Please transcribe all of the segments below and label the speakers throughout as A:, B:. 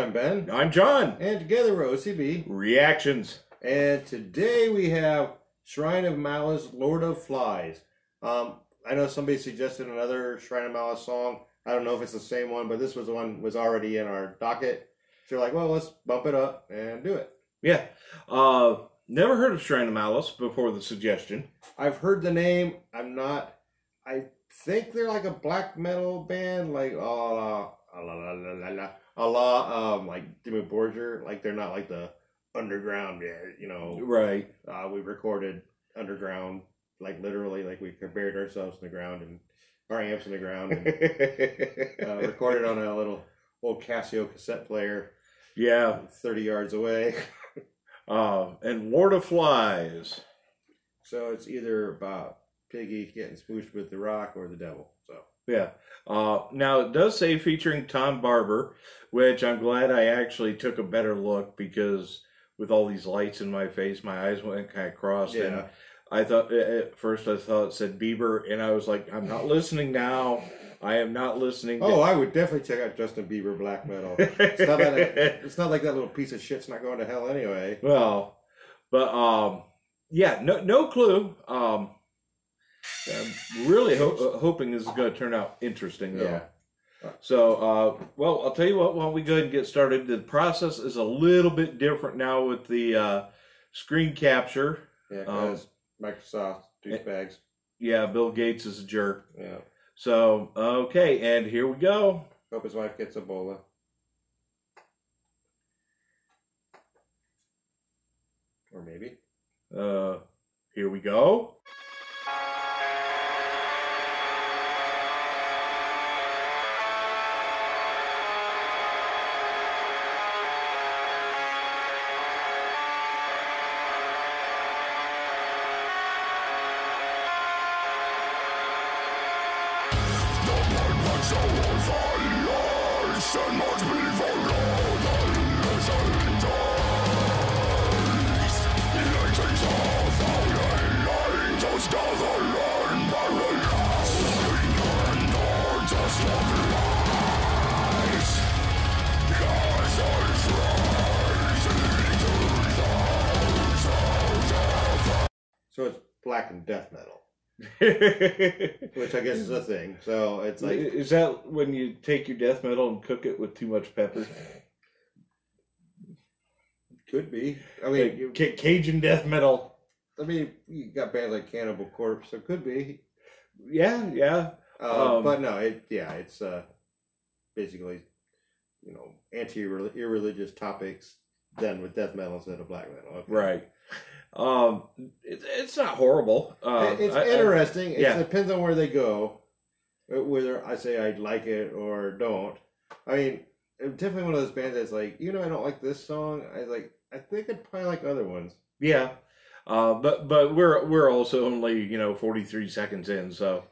A: I'm Ben.
B: I'm John.
A: And together we're OCB.
B: Reactions.
A: And today we have Shrine of Malice, Lord of Flies. I know somebody suggested another Shrine of Malice song. I don't know if it's the same one, but this was the one was already in our docket. So we're like, well, let's bump it up and do it.
B: Yeah. Never heard of Shrine of Malice before the suggestion.
A: I've heard the name. I think they're like a black metal band, like like Dimmu Borgir. Like they're not like the underground,
B: Right.
A: We recorded underground, like literally, like we buried ourselves in the ground and our amps in the ground, and recorded on a little old Casio cassette player.
B: Yeah.
A: 30 yards away.
B: And Lord of Flies.
A: So it's either about Piggy getting smooshed with the rock or the devil. So
B: yeah. Now it does say featuring Tom Barber, which I'm glad I actually took a better look, because with all these lights in my face, my eyes went kind of crossed.
A: yeah.
B: And I thought at first it said Bieber, and I was like, I'm not listening now. I am not listening.
A: Oh, I would definitely check out Justin Bieber black metal. It's not like that little piece of shit's not going to hell anyway.
B: Well, but yeah, no clue. I'm really hoping this is going to turn out interesting, though.
A: Yeah.
B: So, well, I'll tell you what. Why don't we go ahead and get started? The process is a little bit different now with the screen capture.
A: Yeah, because Microsoft douchebags.
B: Yeah, Bill Gates is a jerk.
A: Yeah.
B: So, okay, and here we go.
A: Hope his wife gets Ebola. Or maybe.
B: Here we go.
A: So it's black and death metal. Which I guess is a thing. So it's like...
B: Is that when you take your death metal and cook it with too much pepper?
A: Could be. I mean...
B: Cajun death metal.
A: I mean, you got bands like Cannibal Corpse, so it could be.
B: Yeah.
A: But no, it's basically, irreligious topics done with death metal instead of black metal. Okay.
B: Right. It's not horrible.
A: It's interesting. It
B: yeah.
A: depends on where they go, whether I say I like it or don't. I mean, it's definitely one of those bands that's like, I don't like this song. I think I'd probably like other ones.
B: Yeah. But we're also only 43 seconds in, so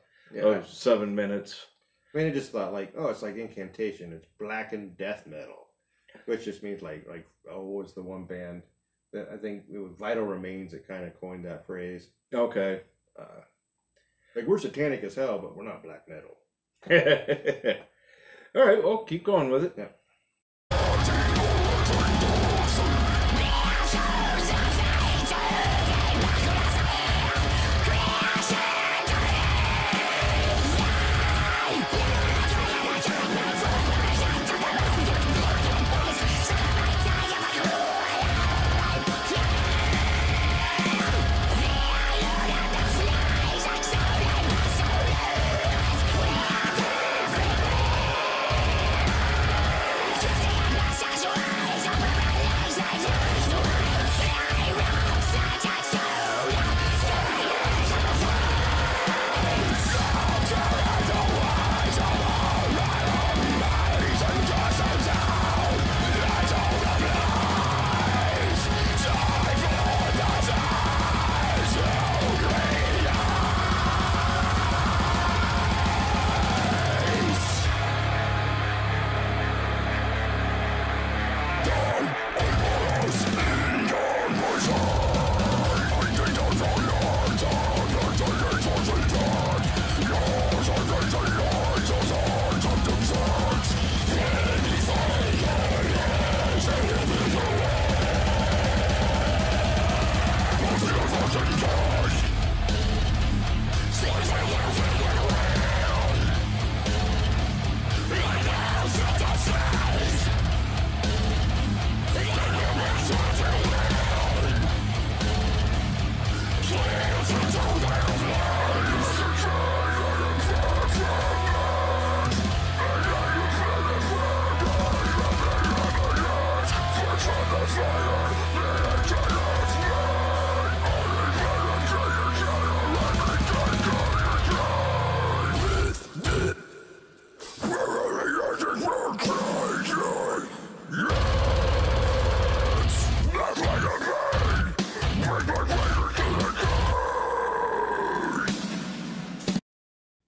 B: 7 minutes.
A: I mean, I just thought it's like Incantation. It's black and death metal, which just means what was the one band that I think it was Vital Remains that kind of coined that phrase.
B: Okay.
A: We're satanic as hell, but we're not black metal.
B: All right, well, keep going with it.
A: Yeah.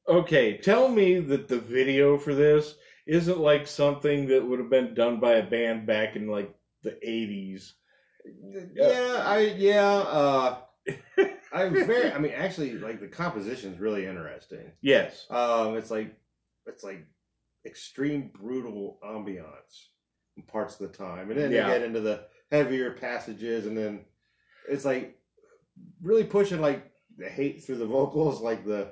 B: Okay, tell me that the video for this isn't like something that would have been done by a band back in like the 80s.
A: I mean, actually, like the composition is really interesting.
B: Yes.
A: It's like extreme brutal ambiance in parts of the time, and then you get into the heavier passages, and then it's like really pushing like the hate through the vocals, like I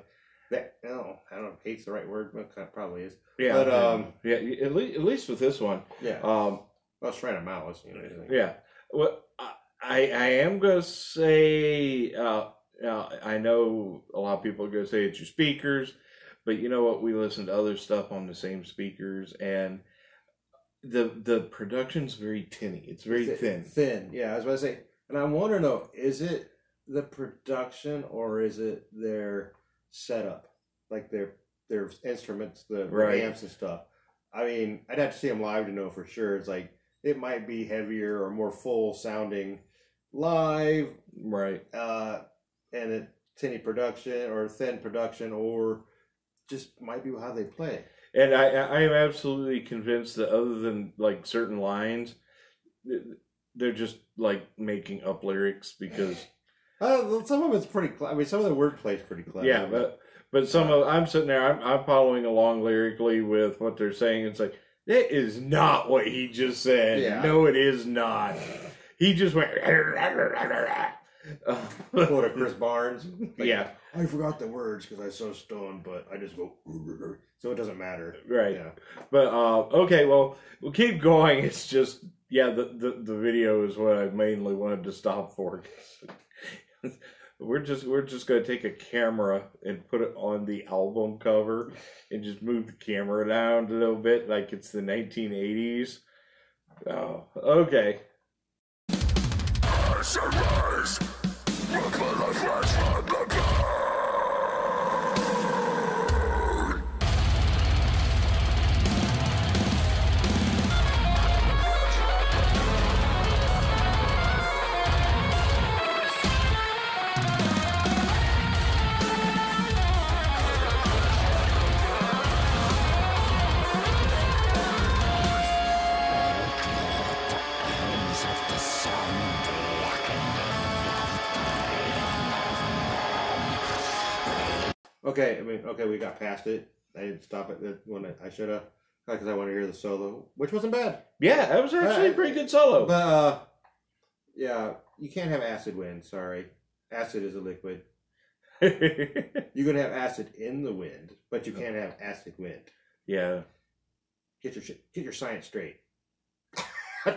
A: don't know if hate's the right word, but it probably is.
B: Yeah,
A: but
B: at least with this one,
A: yeah. Well, Shrine of Malice, you know.
B: Yeah. Well, I am gonna say, I know a lot of people are gonna say it's your speakers, but you know what? We listen to other stuff on the same speakers, and the production's very tinny. It's very thin.
A: Thin, yeah. I was about to say, and I want to know: is it the production or is it their setup, like their instruments, the amps and stuff? I mean, I'd have to see them live to know for sure. It's like it might be heavier or more full sounding live,
B: right?
A: And a tinny production or thin production, or just might be how they play. And
B: I am absolutely convinced that other than like certain lines, they're just like making up lyrics because
A: some of it's pretty. I mean, some of the wordplay is pretty clever.
B: Yeah, but some of I'm sitting there, I'm following along lyrically with what they're saying. It's like that is not what he just said. Yeah. No, it is not. He just went.
A: Quote of Chris Barnes.
B: Like, yeah,
A: I forgot the words because I was so stoned, but I just go. So it doesn't matter.
B: Right.
A: Yeah.
B: But okay, well, we'll keep going. It's just the video is what I mainly wanted to stop for. We're just gonna take a camera and put it on the album cover and just move the camera down a little bit like it's the 1980s. Oh, okay.
A: Okay, we got past it. I didn't stop it when I should have, because I want to hear the solo, which wasn't bad.
B: Yeah, that was actually a pretty good solo.
A: But, yeah, you can't have acid wind, sorry. Acid is a liquid. You can have acid in the wind, but you can't have acid wind.
B: Yeah.
A: Get your science straight. Yeah.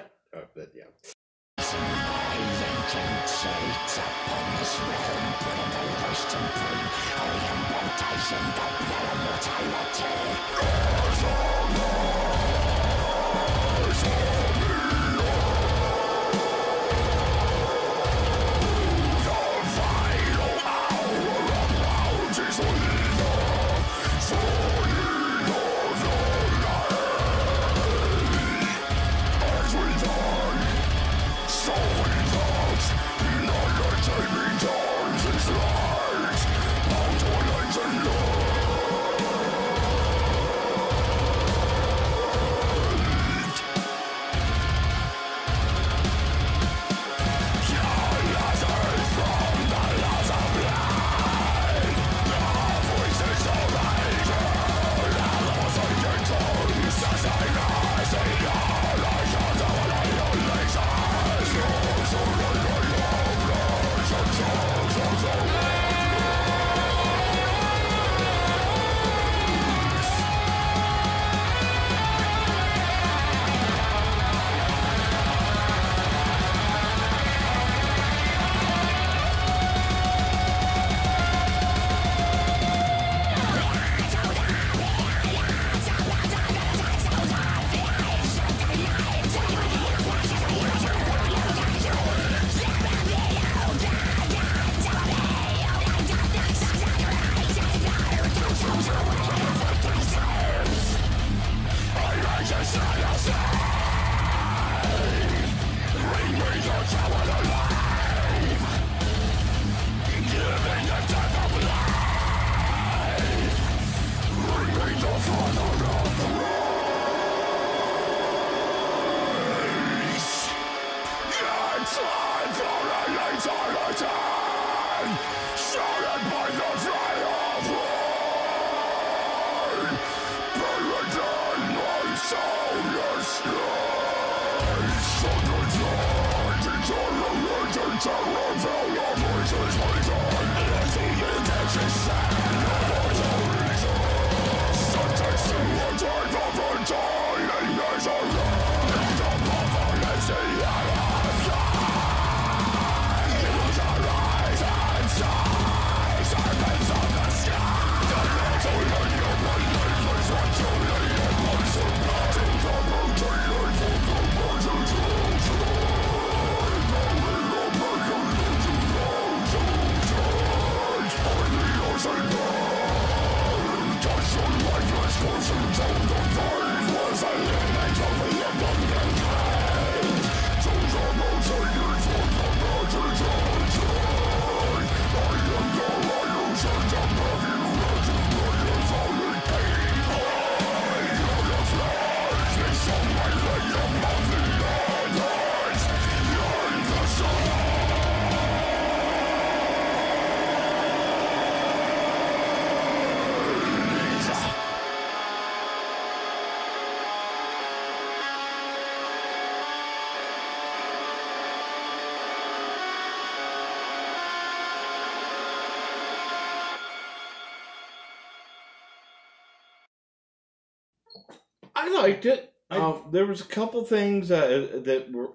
B: liked it. There was a couple things that were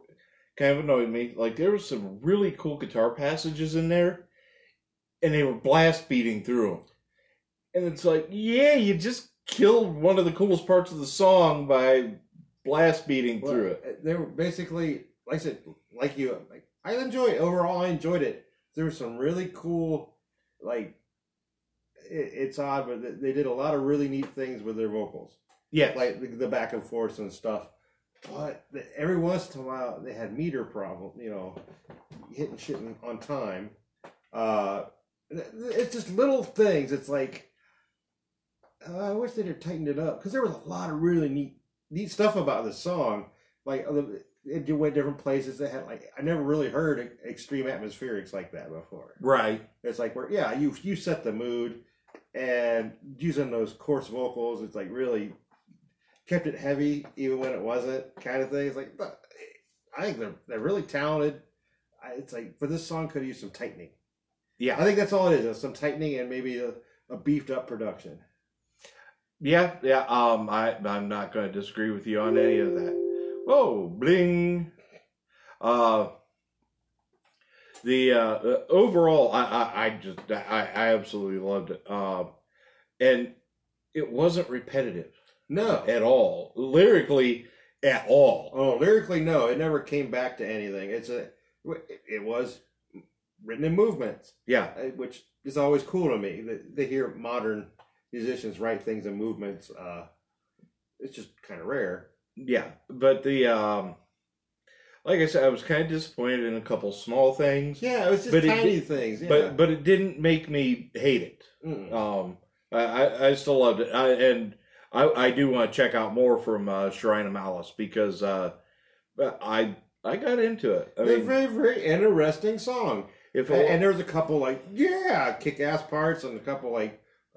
B: kind of annoyed me. Like, there was some really cool guitar passages in there, and they were blast beating through them. And it's like, yeah, you just killed one of the coolest parts of the song by blast beating through it.
A: They were basically, like I said, like you. Like, I enjoyed it. There were some really cool, like, it's odd, but they did a lot of really neat things with their vocals.
B: Yeah,
A: like the back and forth and stuff. But every once in a while, they had meter problem. Hitting shit on time. It's just little things. It's like I wish they'd have tightened it up because there was a lot of really neat stuff about the song. Like it went different places. They had I never really heard extreme atmospherics like that before.
B: Right.
A: It's like where you set the mood, and using those coarse vocals, it's like really kept it heavy even when it wasn't, kind of thing. It's like, I think they're really talented. It's like, but this song could use some tightening.
B: Yeah,
A: I think that's all it is. Some tightening and maybe a beefed up production.
B: Yeah. I'm not going to disagree with you on any of that. Whoa, bling. The overall, I absolutely loved it. And it wasn't repetitive.
A: No,
B: at all. Lyrically, at all.
A: Oh, lyrically, no. It never came back to anything. It was written in movements.
B: Yeah,
A: which is always cool to me. They hear modern musicians write things in movements. It's just kind of rare.
B: Yeah, but like I said, I was kind of disappointed in a couple small things.
A: Yeah, it was just tiny things. Yeah.
B: But it didn't make me hate it. Mm. I still loved it. I do want to check out more from Shrine of Malice because I got into it.
A: They're very, very interesting song. And there was a couple kick-ass parts and a couple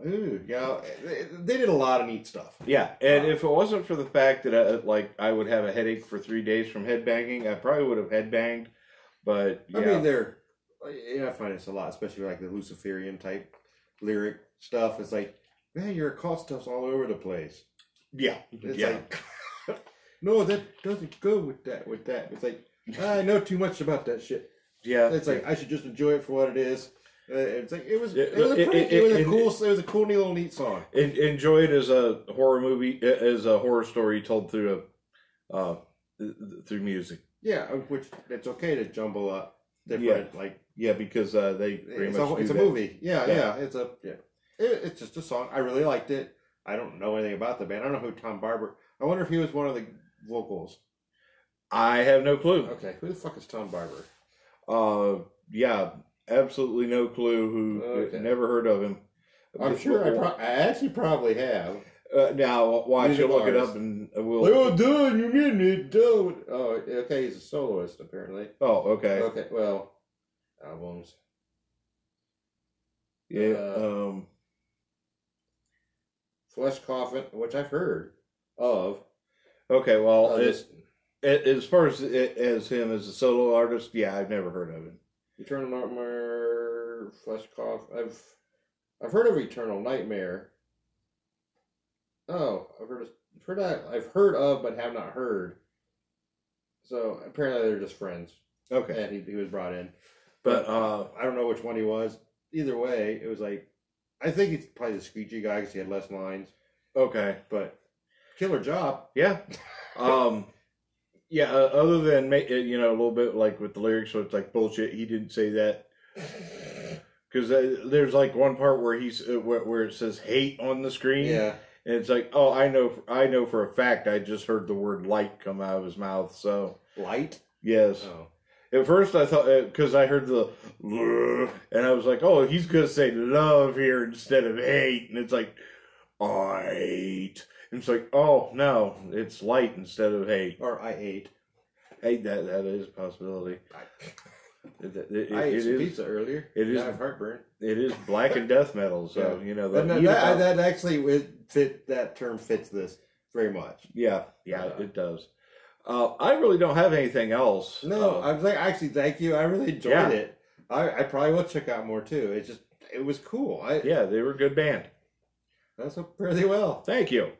A: ooh, yeah. They did a lot of neat stuff.
B: Yeah, and if it wasn't for the fact that I would have a headache for 3 days from headbanging, I probably would have headbanged. But yeah.
A: I mean, I find this a lot, especially like the Luciferian type lyric stuff. It's like, man, your occult stuff's all over the place.
B: Yeah.
A: It's like, no, that doesn't go with that. It's like, I know too much about that shit.
B: Yeah.
A: It's like, I should just enjoy it for what it is. It's like, it was a cool little neat song.
B: Enjoy it as a horror movie, as a horror story told through music.
A: Yeah, which it's okay to jumble up different,
B: because they pretty much
A: it's a movie. Yeah. It's just a song. I really liked it. I don't know anything about the band. I don't know who Tom Barber. I wonder if he was one of the vocals.
B: I have no clue.
A: Okay, who the fuck is Tom Barber?
B: Yeah, absolutely no clue. Who never heard of him.
A: I'm sure I actually probably have.
B: Now watch you look it up and we'll.
A: Oh, done. You mean it? Done. Oh, okay. He's a soloist apparently.
B: Oh, okay.
A: Okay. Well, albums.
B: Yeah.
A: Flesh Coffin, which I've heard of.
B: Okay, well, as far as him as a solo artist, yeah, I've never heard of him.
A: Eternal Nightmare, Flesh Coffin. I've heard of Eternal Nightmare. Oh, I've heard of, but have not heard. So apparently they're just friends.
B: Okay,
A: and he was brought in,
B: but
A: I don't know which one he was. Either way, it was like, I think it's probably the Screechy guy because he had less lines.
B: Okay,
A: but killer job.
B: Yeah. Yeah. Other than a little bit like with the lyrics, so it's like bullshit. He didn't say that because there's like one part where where it says hate on the screen.
A: Yeah.
B: And it's like, oh, I know for a fact. I just heard the word light come out of his mouth. So
A: light.
B: Yes.
A: Oh.
B: At first, I thought because I heard the, and I was like, "Oh, he's gonna say love here instead of hate," and it's like, "Light." And it's like, "Oh no, it's light instead of hate."
A: Or I ate.
B: Hey, that is a possibility.
A: I ate some pizza earlier.
B: It is.
A: I have heartburn.
B: It is black and death metal, so
A: that actually would fit. That term fits this very much.
B: Yeah, it does. I really don't have anything else.
A: No, I was like, actually, thank you. I really enjoyed it. I probably will check out more too. It was cool.
B: They were a good band.
A: That's pretty well.
B: Thank you.